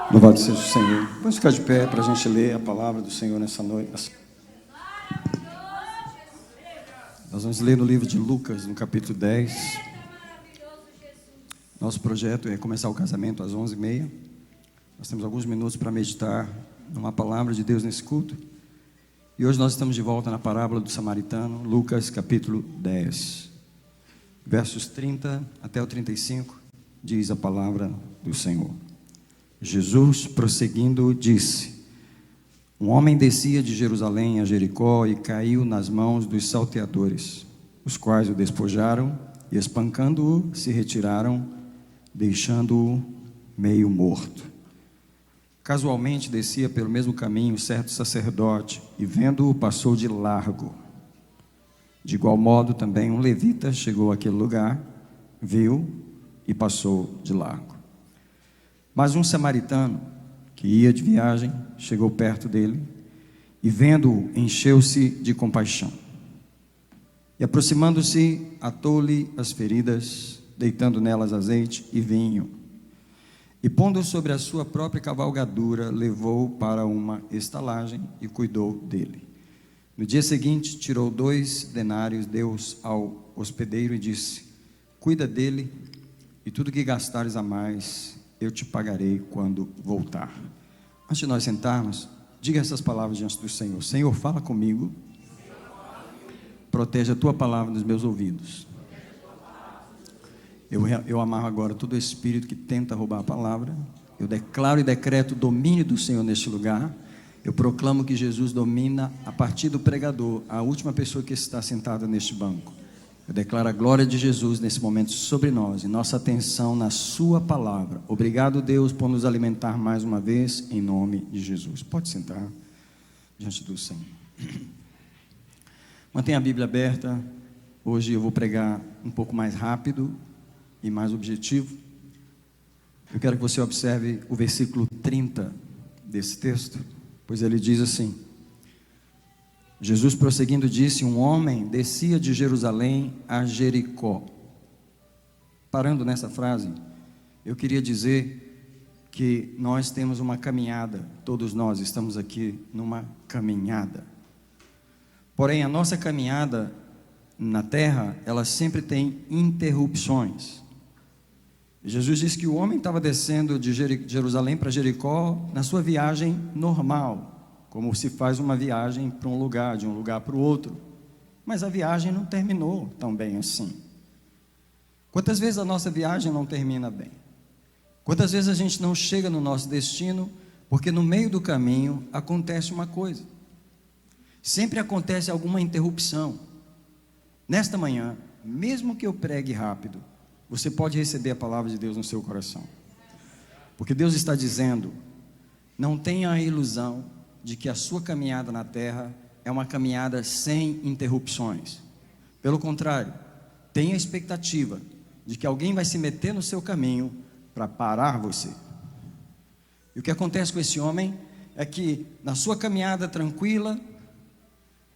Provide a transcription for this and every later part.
Louvado seja o Senhor. Vamos ficar de pé para a gente ler a palavra do Senhor nessa noite. Nós vamos ler no livro de Lucas, no capítulo 10. Nosso projeto é começar o casamento às 11h30. Nós temos alguns minutos para meditar numa palavra de Deus nesse culto. E hoje nós estamos de volta na parábola do samaritano, Lucas capítulo 10. Versos 30 até o 35, diz a palavra do Senhor. Jesus, prosseguindo, disse: Um homem descia de Jerusalém a Jericó e caiu nas mãos dos salteadores, os quais o despojaram e, espancando-o, se retiraram, deixando-o meio morto. Casualmente descia pelo mesmo caminho certo sacerdote e, vendo-o, passou de largo. De igual modo, também um levita chegou àquele lugar, viu e passou de largo. Mas um samaritano, que ia de viagem, chegou perto dele e, vendo-o, encheu-se de compaixão. E, aproximando-se, atou-lhe as feridas, deitando nelas azeite e vinho. E, pondo-o sobre a sua própria cavalgadura, levou-o para uma estalagem e cuidou dele. No dia seguinte, tirou 2 denários, deu-os ao hospedeiro e disse: Cuida dele, e tudo que gastares a mais eu te pagarei quando voltar. Antes de nós sentarmos, diga essas palavras diante do Senhor. Senhor, fala comigo. Protege a tua palavra nos meus ouvidos. Eu amarro agora todo espírito que tenta roubar a palavra. Eu declaro e decreto o domínio do Senhor neste lugar. Eu proclamo que Jesus domina a partir do pregador, a última pessoa que está sentada neste banco. Eu declaro a glória de Jesus nesse momento sobre nós e nossa atenção na sua palavra. Obrigado, Deus, por nos alimentar mais uma vez, em nome de Jesus. Pode sentar diante do Senhor. Mantenha a Bíblia aberta. Hoje eu vou pregar um pouco mais rápido e mais objetivo. Eu quero que você observe o versículo 30 desse texto, pois ele diz assim: Jesus, prosseguindo, disse: Um homem descia de Jerusalém a Jericó. Parando nessa frase, eu queria dizer que nós temos uma caminhada, todos nós estamos aqui numa caminhada. Porém, a nossa caminhada na terra, ela sempre tem interrupções. Jesus disse que o homem estava descendo de Jerusalém para Jericó na sua viagem normal, como se faz uma viagem para um lugar, de um lugar para o outro. Mas a viagem não terminou tão bem assim. Quantas vezes a nossa viagem não termina bem? Quantas vezes a gente não chega no nosso destino, porque no meio do caminho acontece uma coisa. Sempre acontece alguma interrupção. Nesta manhã, mesmo que eu pregue rápido, você pode receber a palavra de Deus no seu coração. Porque Deus está dizendo: não tenha a ilusão de que a sua caminhada na terra é uma caminhada sem interrupções. Pelo contrário, tenha a expectativa de que alguém vai se meter no seu caminho para parar você. E o que acontece com esse homem é que na sua caminhada tranquila,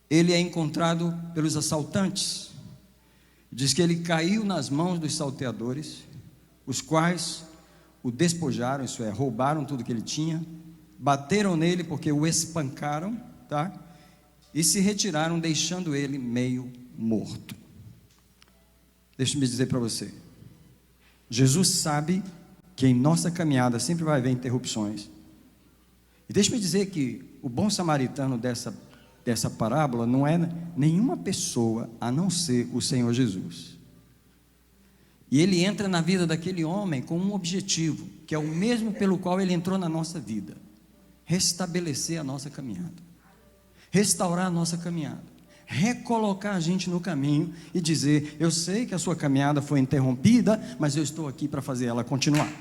ele é encontrado pelos assaltantes. Diz que ele caiu nas mãos dos salteadores, os quais o despojaram, isso é, roubaram tudo que ele tinha, bateram nele porque o espancaram, tá? E se retiraram, deixando ele meio morto. Deixa-me dizer para você, Jesus sabe que em nossa caminhada sempre vai haver interrupções. E deixa-me dizer que o bom samaritano dessa parábola não é nenhuma pessoa a não ser o Senhor Jesus. E ele entra na vida daquele homem com um objetivo, que é o mesmo pelo qual ele entrou na nossa vida: restabelecer a nossa caminhada, restaurar a nossa caminhada, recolocar a gente no caminho e dizer: eu sei que a sua caminhada foi interrompida, mas eu estou aqui para fazer ela continuar.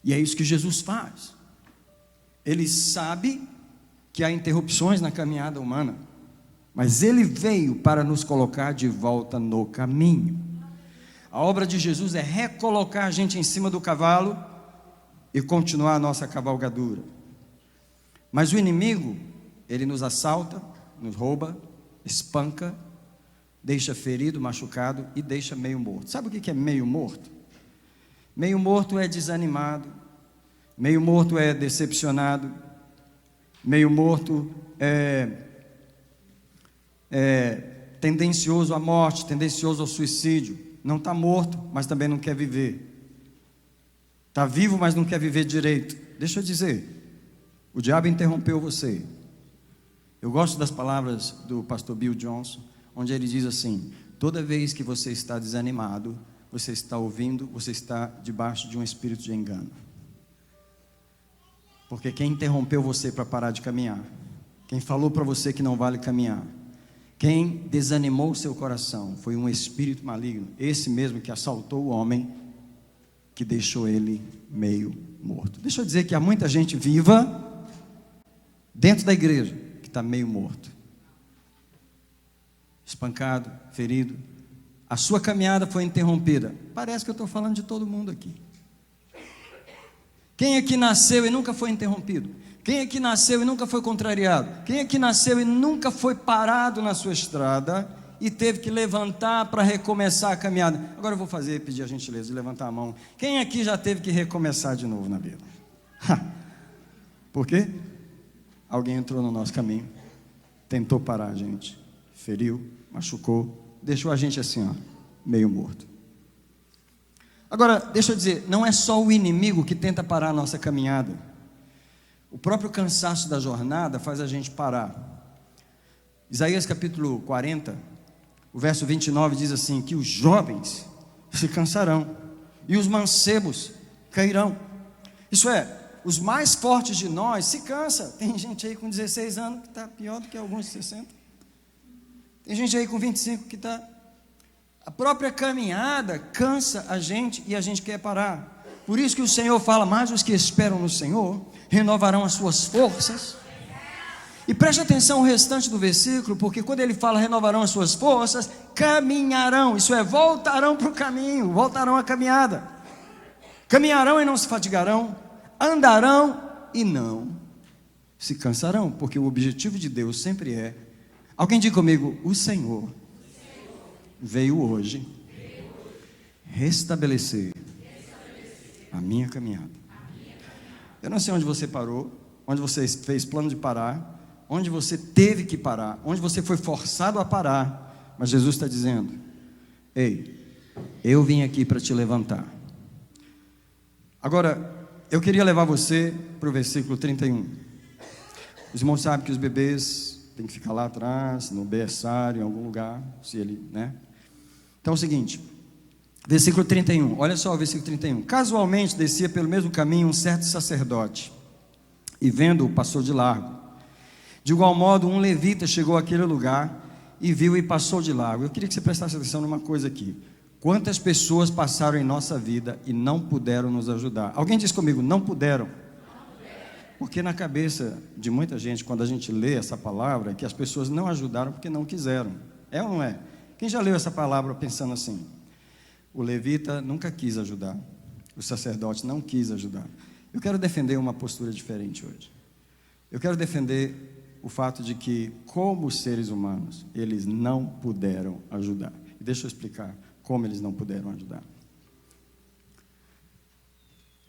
E é isso que Jesus faz. Ele sabe que há interrupções na caminhada humana, mas ele veio para nos colocar de volta no caminho. A obra de Jesus é recolocar a gente em cima do cavalo e continuar a nossa cavalgadura. Mas o inimigo, ele nos assalta, nos rouba, espanca, deixa ferido, machucado e deixa meio morto. Sabe o que é meio morto? Meio morto é desanimado, Meio morto é decepcionado, meio morto é tendencioso à morte, tendencioso ao suicídio. Não está morto, mas também não quer viver. Está vivo, mas não quer viver direito. Deixa eu dizer, o diabo interrompeu você. Eu gosto das palavras do pastor Bill Johnson, onde ele diz assim: toda vez que você está desanimado, você está ouvindo, você está debaixo de um espírito de engano. Porque quem interrompeu você para parar de caminhar, quem falou para você que não vale caminhar, quem desanimou o seu coração, foi um espírito maligno, esse mesmo que assaltou o homem, que deixou ele meio morto. Deixa eu dizer que há muita gente viva dentro da igreja que está meio morto, espancado, ferido. A sua caminhada foi interrompida. Parece que eu estou falando de todo mundo aqui. Quem aqui nasceu e nunca foi interrompido? Quem aqui nasceu e nunca foi contrariado? Quem aqui nasceu e nunca foi parado na sua estrada e teve que levantar para recomeçar a caminhada? Agora eu vou pedir a gentileza de levantar a mão. Quem aqui já teve que recomeçar de novo na vida? Por quê? Alguém entrou no nosso caminho, tentou parar a gente, feriu, machucou, deixou a gente assim, ó, meio morto. Agora, deixa eu dizer, não é só o inimigo que tenta parar a nossa caminhada. O próprio cansaço da jornada faz a gente parar. Isaías capítulo 40, o verso 29 diz assim: que os jovens se cansarão e os mancebos cairão. Isso é, os mais fortes de nós se cansa. Tem gente aí com 16 anos que está pior do que alguns de 60. Tem gente aí com 25 que está... A própria caminhada cansa a gente e a gente quer parar. Por isso que o Senhor fala: mas os que esperam no Senhor renovarão as suas forças. E preste atenção ao restante do versículo, porque quando ele fala renovarão as suas forças, caminharão, isso é, voltarão para o caminho, voltarão à caminhada. Caminharão e não se fatigarão, andarão e não se cansarão, porque o objetivo de Deus sempre é... Alguém diga comigo: o Senhor veio hoje restabelecer a minha caminhada. Eu não sei onde você parou, onde você fez plano de parar, onde você teve que parar, onde você foi forçado a parar, mas Jesus está dizendo: ei, eu vim aqui para te levantar. Agora, eu queria levar você para o versículo 31. Os irmãos sabem que os bebês têm que ficar lá atrás, no berçário, em algum lugar, se ele, né? Então é o seguinte, versículo 31, olha só o versículo 31. Casualmente descia pelo mesmo caminho um certo sacerdote, e vendo-o passou de largo. De igual modo, um levita chegou àquele lugar e viu e passou de largo. Eu queria que você prestasse atenção numa coisa aqui. Quantas pessoas passaram em nossa vida e não puderam nos ajudar? Alguém diz comigo: não puderam. Porque na cabeça de muita gente, quando a gente lê essa palavra, que as pessoas não ajudaram porque não quiseram. É ou não é? Quem já leu essa palavra pensando assim? O levita nunca quis ajudar, o sacerdote não quis ajudar. Eu quero defender uma postura diferente hoje. Eu quero defender o fato de que, como seres humanos, eles não puderam ajudar. E deixa eu explicar como eles não puderam ajudar.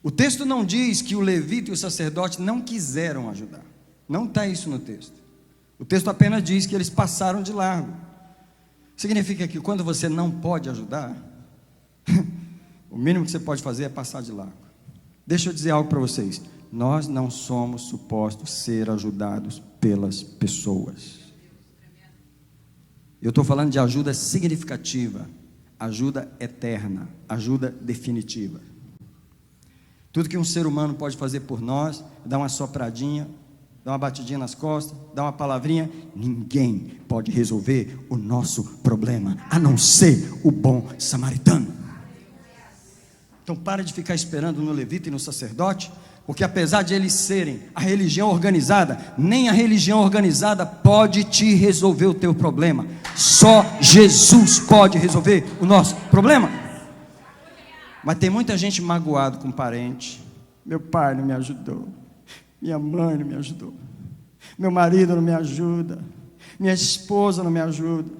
O texto não diz que o levita e o sacerdote não quiseram ajudar. Não está isso no texto. O texto apenas diz que eles passaram de largo. Significa que quando você não pode ajudar, o mínimo que você pode fazer é passar de largo. Deixa eu dizer algo para vocês: nós não somos supostos ser ajudados pelas pessoas. Eu estou falando de ajuda significativa, ajuda eterna, ajuda definitiva. Tudo que um ser humano pode fazer por nós é dar uma sopradinha, dar uma batidinha nas costas, dar uma palavrinha. Ninguém pode resolver o nosso problema, a não ser o bom samaritano. Então para de ficar esperando no levita e no sacerdote, porque apesar de eles serem a religião organizada, nem a religião organizada pode te resolver o teu problema. Só Jesus pode resolver o nosso problema. Mas tem muita gente magoado com parente. Meu pai não me ajudou, minha mãe não me ajudou, meu marido não me ajuda, minha esposa não me ajuda,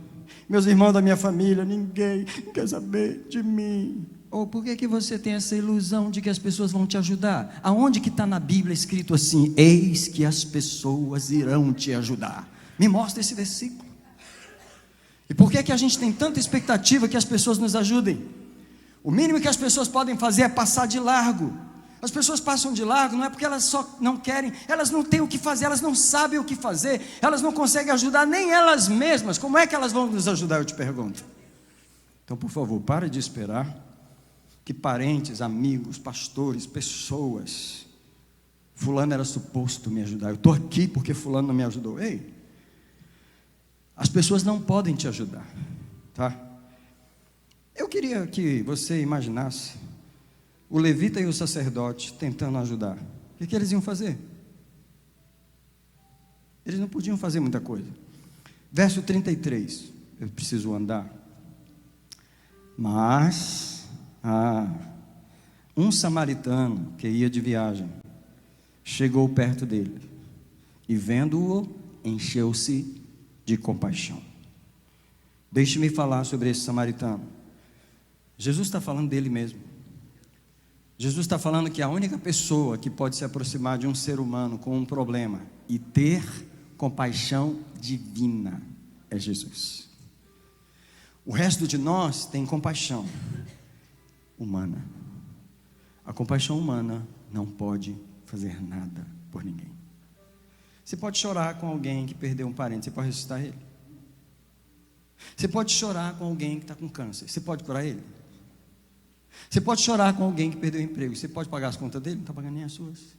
meus irmãos da minha família, ninguém quer saber de mim. Ou por que você tem essa ilusão de que as pessoas vão te ajudar? Aonde que está na Bíblia escrito assim: eis que as pessoas irão te ajudar? Me mostra esse versículo. E por que a gente tem tanta expectativa que as pessoas nos ajudem? O mínimo que as pessoas podem fazer é passar de largo. As pessoas passam de largo não é porque elas só não querem, elas não têm o que fazer, elas não sabem o que fazer, elas não conseguem ajudar nem elas mesmas. Como é que elas vão nos ajudar, eu te pergunto? Então, por favor, pare de esperar que parentes, amigos, pastores, pessoas, fulano era suposto me ajudar, eu estou aqui porque fulano não me ajudou. Ei, as pessoas não podem te ajudar, tá? Eu queria que você imaginasse o levita e o sacerdote tentando ajudar. O que eles iam fazer? Eles não podiam fazer muita coisa. Verso 33, eu preciso andar. Mas um samaritano que ia de viagem chegou perto dele e, vendo-o, encheu-se de compaixão. Deixe-me falar sobre esse samaritano. Jesus está falando dele mesmo. Jesus está falando que a única pessoa que pode se aproximar de um ser humano com um problema e ter compaixão divina é Jesus. O resto de nós tem compaixão humana. A compaixão humana não pode fazer nada por ninguém. Você pode chorar com alguém que perdeu um parente, você pode ressuscitar ele. Você pode chorar com alguém que está com câncer, você pode curar ele. Você pode chorar com alguém que perdeu o emprego, você pode pagar as contas dele, não está pagando nem as suas.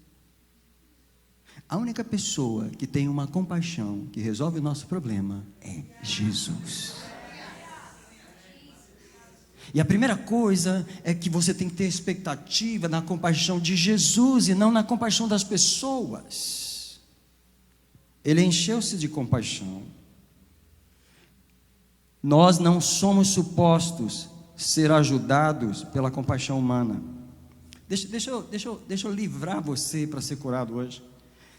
A única pessoa que tem uma compaixão que resolve o nosso problema é Jesus. E a primeira coisa é que você tem que ter expectativa na compaixão de Jesus e não na compaixão das pessoas. Ele encheu-se de compaixão. Nós não somos supostos ser ajudados pela compaixão humana. Deixa eu livrar você para ser curado hoje.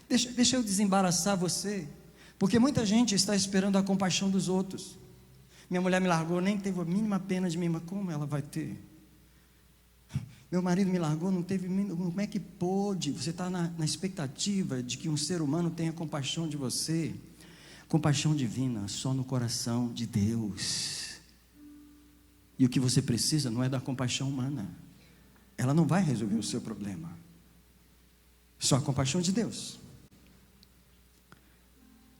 Deixa eu desembaraçar você, porque muita gente está esperando a compaixão dos outros. Minha mulher me largou, nem teve a mínima pena de mim, mas como ela vai ter? Meu marido me largou, não teve, como é que pôde? Você está na expectativa de que um ser humano tenha compaixão de você. Compaixão divina só no coração de Deus. E o que você precisa não é da compaixão humana. Ela não vai resolver o seu problema. Só a compaixão de Deus.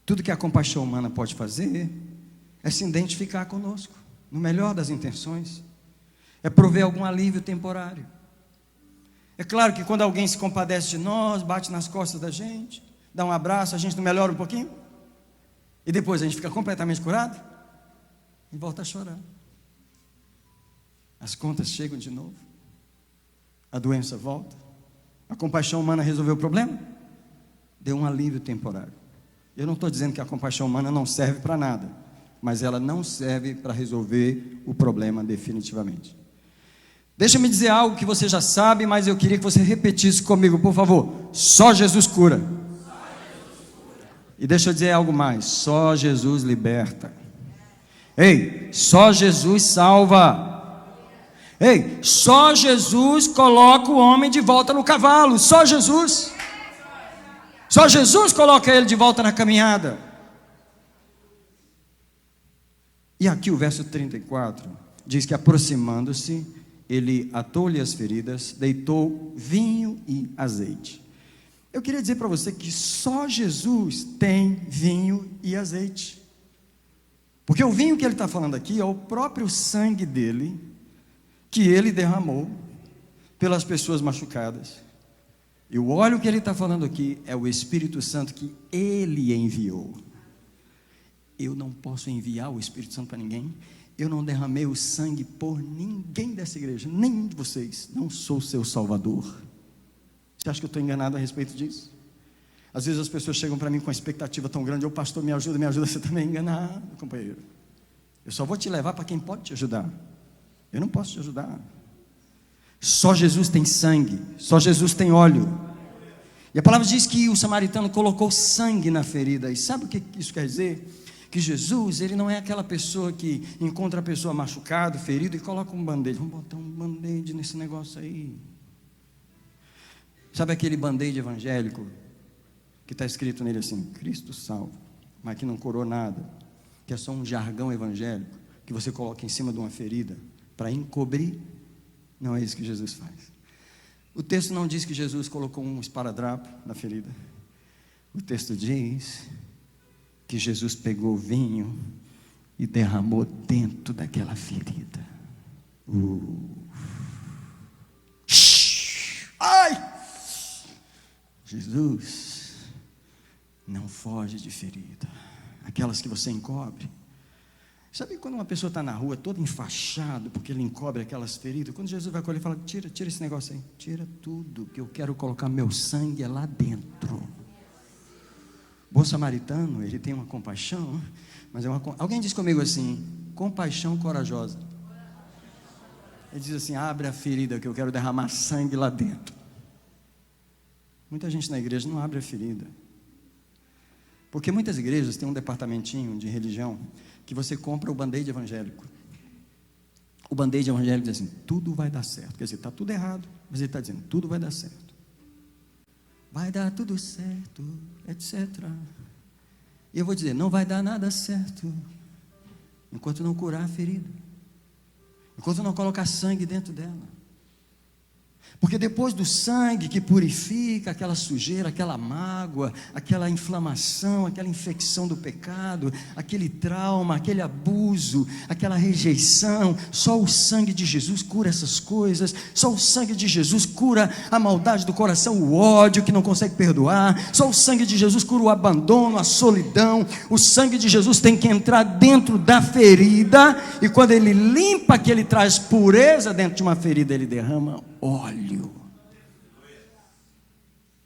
Tudo que a compaixão humana pode fazer é se identificar conosco, no melhor das intenções. É prover algum alívio temporário. É claro que quando alguém se compadece de nós, bate nas costas da gente, dá um abraço, a gente não melhora um pouquinho? E depois a gente fica completamente curado? E volta a chorar. As contas chegam de novo, a doença volta, a compaixão humana resolveu o problema? Deu um alívio temporário. Eu não estou dizendo que a compaixão humana não serve para nada, mas ela não serve para resolver o problema definitivamente. Deixa-me dizer algo que você já sabe, mas eu queria que você repetisse comigo, por favor. Só Jesus cura. E deixa eu dizer algo mais, só Jesus liberta. Ei, só Jesus salva. Ei, só Jesus coloca o homem de volta no cavalo, só Jesus. Só Jesus coloca ele de volta na caminhada. E aqui o verso 34 diz que, aproximando-se, ele atou-lhe as feridas, deitou vinho e azeite. Eu queria dizer para você que só Jesus tem vinho e azeite. Porque o vinho que ele está falando aqui é o próprio sangue dele, que ele derramou pelas pessoas machucadas. E o óleo que ele está falando aqui é o Espírito Santo que ele enviou. Eu não posso enviar o Espírito Santo para ninguém. Eu não derramei o sangue por ninguém dessa igreja, nenhum de vocês. Não sou seu salvador. Você acha que eu estou enganado a respeito disso? Às vezes as pessoas chegam para mim com uma expectativa tão grande: ô pastor, me ajuda, você também é enganado, companheiro. Eu só vou te levar para quem pode te ajudar. Eu não posso te ajudar. Só Jesus tem sangue, só Jesus tem óleo. E a palavra diz que o samaritano colocou sangue na ferida. E sabe o que isso quer dizer? Que Jesus, ele não é aquela pessoa que encontra a pessoa machucada, ferida e coloca um band-aid. Vamos botar um band-aid nesse negócio aí. Sabe aquele band-aid evangélico que está escrito nele assim, Cristo salva, mas que não curou nada, que é só um jargão evangélico que você coloca em cima de uma ferida para encobrir? Não é isso que Jesus faz. O texto não diz que Jesus colocou um esparadrapo na ferida. O texto diz que Jesus pegou vinho e derramou dentro daquela ferida. Ai! Jesus não foge de ferida, aquelas que você encobre. Sabe quando uma pessoa está na rua toda enfaixada porque ele encobre aquelas feridas? Quando Jesus vai colher e fala, tira esse negócio aí, tira tudo, que eu quero colocar meu sangue lá dentro. Bom samaritano, ele tem uma compaixão, mas alguém diz comigo assim, compaixão corajosa. Ele diz assim, abre a ferida que eu quero derramar sangue lá dentro. Muita gente na igreja não abre a ferida, porque muitas igrejas têm um departamentinho de religião que você compra o band-aid evangélico. O band-aid evangélico diz assim, tudo vai dar certo. Quer dizer, está tudo errado, mas ele está dizendo, tudo vai dar certo. Vai dar tudo certo, etc. E eu vou dizer, não vai dar nada certo enquanto não curar a ferida, enquanto não colocar sangue dentro dela. Porque depois do sangue que purifica aquela sujeira, aquela mágoa, aquela inflamação, aquela infecção do pecado, aquele trauma, aquele abuso, aquela rejeição, só o sangue de Jesus cura essas coisas. Só o sangue de Jesus cura a maldade do coração, o ódio que não consegue perdoar. Só o sangue de Jesus cura o abandono, a solidão. O sangue de Jesus tem que entrar dentro da ferida, e quando ele limpa, que ele traz pureza dentro de uma ferida, ele derrama óleo.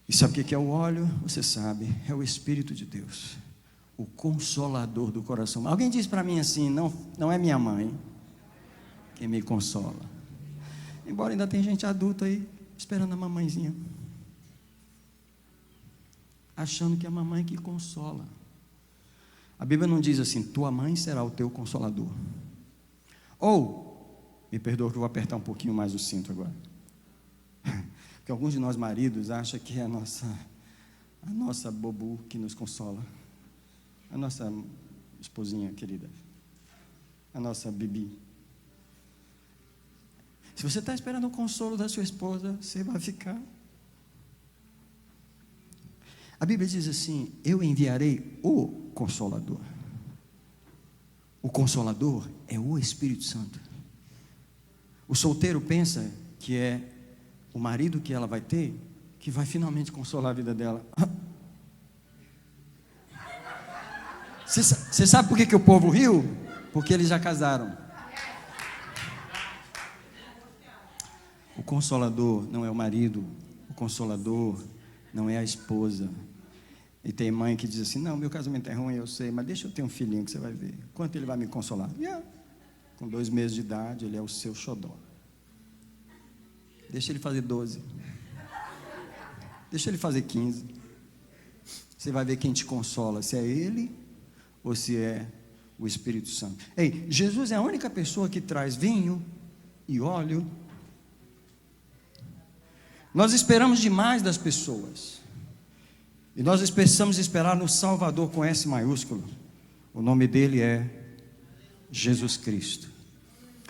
E sabe o que é o óleo? Você sabe, é o Espírito de Deus, o consolador do coração. Alguém diz para mim assim, não é minha mãe que me consola. Embora ainda tem gente adulta aí, esperando a mamãezinha, achando que é a mamãe que consola. A Bíblia não diz assim, tua mãe será o teu consolador. Ou, me perdoa que eu vou apertar um pouquinho mais o cinto agora, porque alguns de nós maridos acham que é a nossa bobu que nos consola, a nossa esposinha querida, a nossa Bibi. Se você está esperando o consolo da sua esposa, você vai ficar. A Bíblia diz assim, eu enviarei o Consolador. O Consolador é o Espírito Santo. O solteiro pensa que é o marido que ela vai ter, que vai finalmente consolar a vida dela. Você sabe por que o povo riu? Porque eles já casaram. O Consolador não é o marido, o Consolador não é a esposa. E tem mãe que diz assim, não, meu casamento é ruim, eu sei, mas deixa eu ter um filhinho que você vai ver, quanto ele vai me consolar. Com 2 meses de idade, ele é o seu xodó. Deixa ele fazer 12. Deixa ele fazer 15. Você vai ver quem te consola, se é ele ou se é o Espírito Santo. Ei, Jesus é a única pessoa que traz vinho e óleo. Nós esperamos demais das pessoas. E nós precisamos esperar no Salvador com S maiúsculo. O nome dele é Jesus Cristo.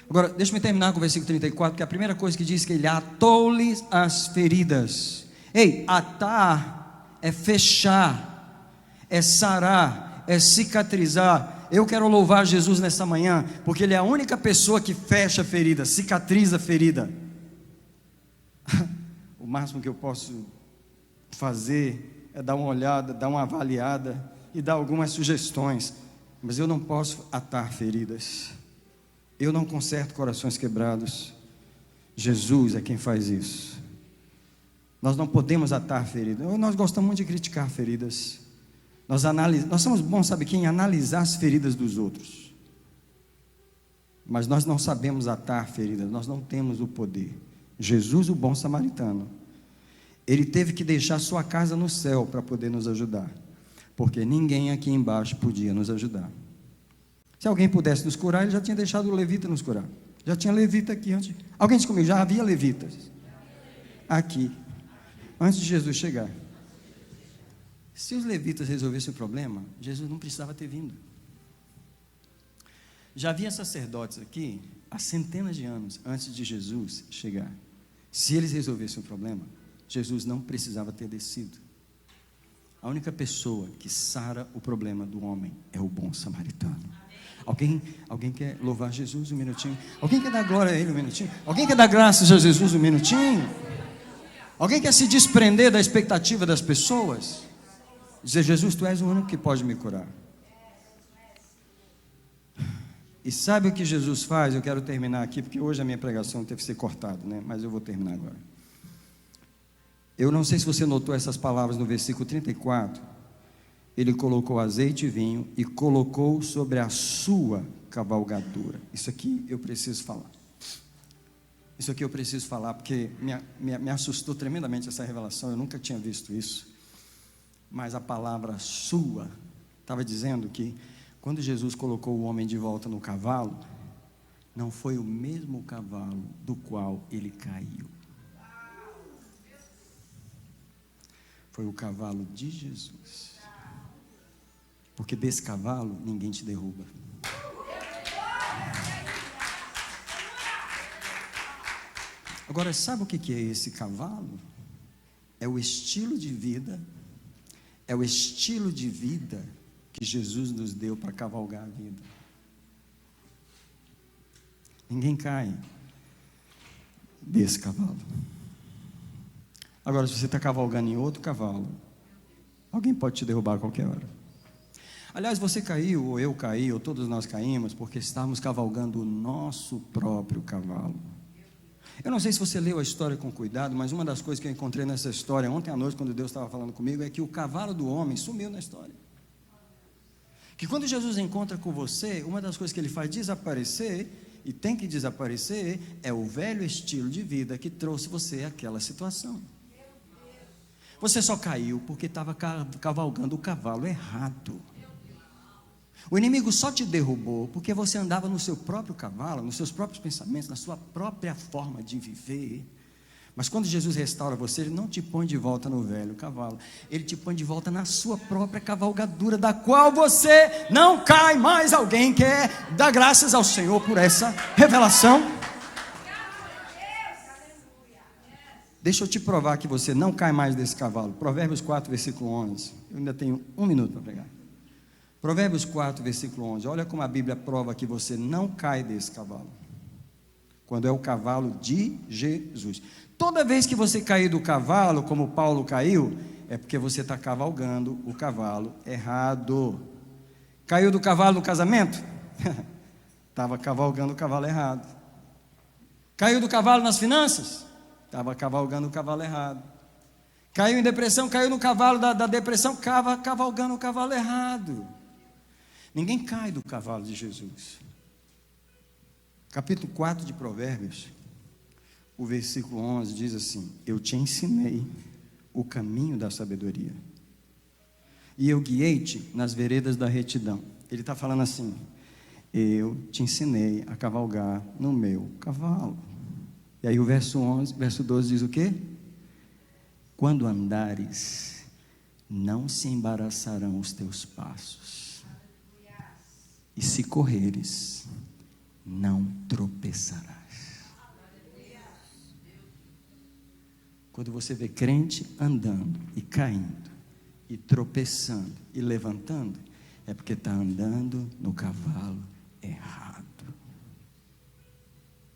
Agora, deixa eu terminar com o versículo 34, que é a primeira coisa que diz que ele atou-lhes as feridas. Ei, atar é fechar, é sarar, é cicatrizar. Eu quero louvar Jesus nessa manhã, porque ele é a única pessoa que fecha a ferida, cicatriza a ferida. O máximo que eu posso fazer é dar uma olhada, dar uma avaliada e dar algumas sugestões, mas eu não posso atar feridas. Eu não conserto corações quebrados. Jesus é quem faz isso. Nós não podemos atar feridas. Nós gostamos muito de criticar feridas. Nós somos bons, sabe quem? Analisar as feridas dos outros. Mas nós não sabemos atar feridas. Nós não temos o poder. Jesus, o bom samaritano, ele teve que deixar sua casa no céu para poder nos ajudar, porque ninguém aqui embaixo podia nos ajudar. Se alguém pudesse nos curar, ele já tinha deixado o levita nos curar. Já tinha levita aqui antes. Alguém disse comigo, já havia levitas aqui, antes de Jesus chegar. Se os levitas resolvessem o problema, Jesus não precisava ter vindo. Já havia sacerdotes aqui há centenas de anos antes de Jesus chegar. Se eles resolvessem o problema, Jesus não precisava ter descido. A única pessoa que sara o problema do homem é o bom samaritano. Alguém quer louvar Jesus um minutinho? Alguém quer dar glória a Ele um minutinho? Alguém quer dar graças a Jesus um minutinho? Alguém quer se desprender da expectativa das pessoas? Dizer, Jesus, Tu és o único que pode me curar. E sabe o que Jesus faz? Eu quero terminar aqui, porque hoje a minha pregação teve que ser cortada, né? Mas eu vou terminar agora. Eu não sei se você notou essas palavras no versículo 34. Ele colocou azeite e vinho e colocou sobre a sua cavalgadura. Isso aqui eu preciso falar. Isso aqui eu preciso falar, porque me assustou tremendamente essa revelação. Eu nunca tinha visto isso. Mas a palavra sua estava dizendo que quando Jesus colocou o homem de volta no cavalo, não foi o mesmo cavalo do qual ele caiu. Foi o cavalo de Jesus. Porque desse cavalo ninguém te derruba. Agora, sabe o que é esse cavalo? É o estilo de vida. É o estilo de vida que Jesus nos deu para cavalgar a vida. Ninguém cai desse cavalo. Agora, se você está cavalgando em outro cavalo, alguém pode te derrubar a qualquer hora. Aliás, você caiu, ou eu caí, ou todos nós caímos, porque estávamos cavalgando o nosso próprio cavalo. Eu não sei se você leu a história com cuidado, mas uma das coisas que eu encontrei nessa história, ontem à noite, quando Deus estava falando comigo, é que o cavalo do homem sumiu na história. Que quando Jesus encontra com você, uma das coisas que Ele faz desaparecer, e tem que desaparecer, é o velho estilo de vida que trouxe você àquela situação. Você só caiu porque estava cavalgando o cavalo errado. O inimigo só te derrubou porque você andava no seu próprio cavalo, nos seus próprios pensamentos, na sua própria forma de viver. Mas quando Jesus restaura você, Ele não te põe de volta no velho cavalo. Ele te põe de volta na sua própria cavalgadura, da qual você não cai mais. Alguém quer dar graças ao Senhor por essa revelação? Deixa eu te provar que você não cai mais desse cavalo. Provérbios 4, versículo 11. Eu ainda tenho 1 minuto para pregar. Provérbios 4, versículo 11. Olha como a Bíblia prova que você não cai desse cavalo. Quando é o cavalo de Jesus. Toda vez que você cair do cavalo, como Paulo caiu, é porque você está cavalgando o cavalo errado. Caiu do cavalo no casamento? Estava cavalgando o cavalo errado. Caiu do cavalo nas finanças? Estava cavalgando o cavalo errado. Caiu em depressão, caiu no cavalo da depressão, estava cavalgando o cavalo errado. Ninguém cai do cavalo de Jesus. Capítulo 4 de Provérbios, o versículo 11 diz assim: eu te ensinei o caminho da sabedoria, e eu guiei-te nas veredas da retidão. Ele está falando assim: eu te ensinei a cavalgar no meu cavalo. E aí o verso 12 diz o quê? Quando andares, não se embaraçarão os teus passos, e se correres, não tropeçarás. Quando você vê crente andando e caindo, e tropeçando e levantando, é porque está andando no cavalo errado.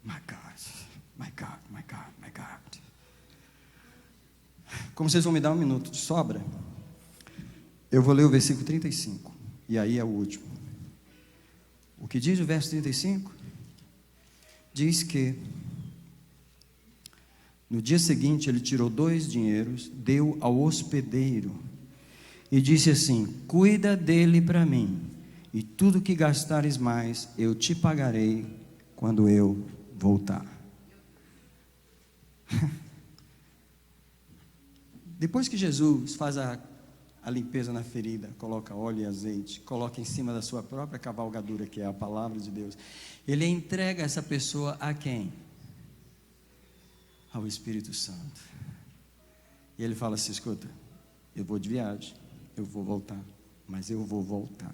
My God, my God, my God, my God. Como vocês vão me dar 1 minuto de sobra, eu vou ler o versículo 35, e aí é o último. O que diz o verso 35? Diz que no dia seguinte ele tirou 2 dinheiros, deu ao hospedeiro e disse assim: cuida dele para mim, e tudo que gastares mais eu te pagarei quando eu voltar. Depois que Jesus faz a a limpeza na ferida, coloca óleo e azeite, coloca em cima da sua própria cavalgadura, que é a palavra de Deus. Ele entrega essa pessoa a quem? Ao Espírito Santo. E ele fala assim: escuta, eu vou de viagem, eu vou voltar, mas eu vou voltar.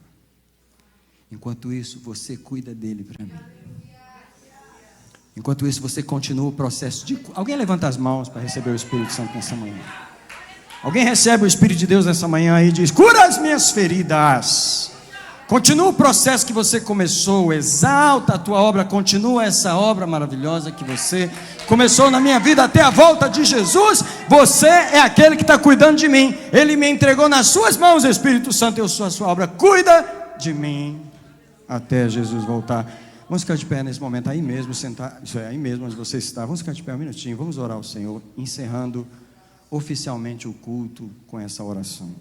Enquanto isso, você cuida dele para mim. Enquanto isso, você continua o processo de... Alguém levanta as mãos para receber o Espírito Santo nessa manhã? Alguém recebe o Espírito de Deus nessa manhã e diz: cura as minhas feridas. Continua o processo que você começou, exalta a tua obra, continua essa obra maravilhosa que você começou na minha vida até a volta de Jesus. Você é aquele que está cuidando de mim. Ele me entregou nas suas mãos, Espírito Santo, eu sou a sua obra. Cuida de mim até Jesus voltar. Vamos ficar de pé nesse momento, aí mesmo, sentar, isso é, aí mesmo onde você está. Vamos ficar de pé um minutinho, vamos orar ao Senhor, encerrando oficialmente o culto com essa oração.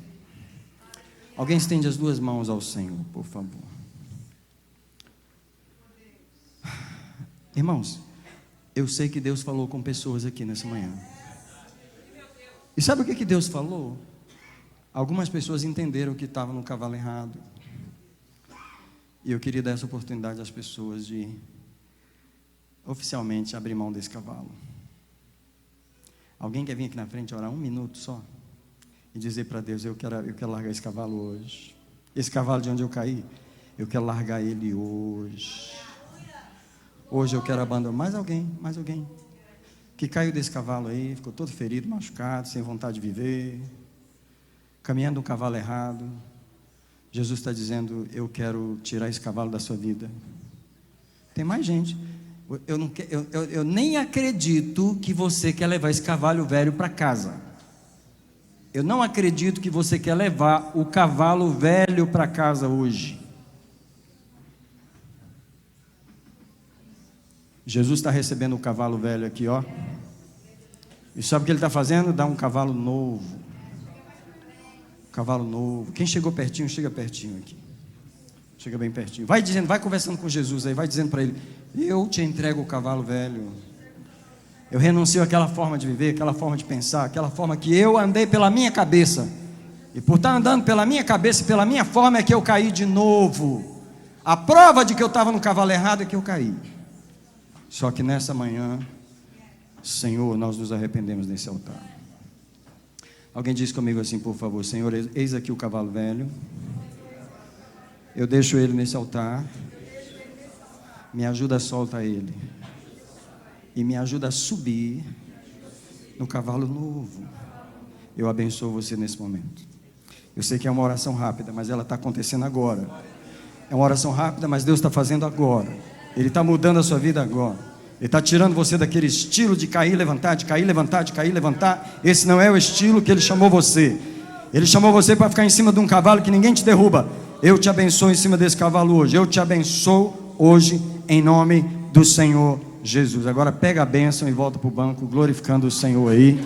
Alguém estende as duas mãos ao Senhor, por favor. Irmãos, eu sei que Deus falou com pessoas aqui nessa manhã. E sabe o que Deus falou? Algumas pessoas entenderam que estavam no cavalo errado. E eu queria dar essa oportunidade às pessoas de oficialmente abrir mão desse cavalo. Alguém quer vir aqui na frente orar um minuto só? E dizer para Deus: eu quero largar esse cavalo hoje. Esse cavalo de onde eu caí, eu quero largar ele hoje. Hoje eu quero abandonar. Mais alguém que caiu desse cavalo aí, ficou todo ferido, machucado, sem vontade de viver, caminhando um cavalo errado. Jesus está dizendo: eu quero tirar esse cavalo da sua vida. Tem mais gente. Eu nem acredito que você quer levar esse cavalo velho para casa. Eu não acredito que você quer levar o cavalo velho para casa hoje. Jesus está recebendo o cavalo velho aqui, ó. E sabe o que ele está fazendo? Dá um cavalo novo. Cavalo novo. Quem chegou pertinho, chega pertinho aqui. Chega bem pertinho. Vai dizendo, vai conversando com Jesus aí, vai dizendo para ele: eu te entrego o cavalo velho. Eu renuncio àquela forma de viver, aquela forma de pensar, aquela forma que eu andei pela minha cabeça. E por estar andando pela minha cabeça e pela minha forma é que eu caí de novo. A prova de que eu estava no cavalo errado é que eu caí. Só que nessa manhã, Senhor, nós nos arrependemos nesse altar. Alguém diz comigo assim, por favor: Senhor, eis aqui o cavalo velho. Eu deixo ele nesse altar. Me ajuda a soltar ele. E me ajuda a subir no cavalo novo. Eu abençoo você nesse momento. Eu sei que é uma oração rápida, mas ela está acontecendo agora. É uma oração rápida, mas Deus está fazendo agora. Ele está mudando a sua vida agora. Ele está tirando você daquele estilo de cair, levantar, de cair, levantar, de cair, levantar. Esse não é o estilo que Ele chamou você. Ele chamou você para ficar em cima de um cavalo que ninguém te derruba. Eu te abençoo em cima desse cavalo hoje. Eu te abençoo hoje em nome do Senhor Jesus. Agora pega a bênção e volta para o banco, glorificando o Senhor aí.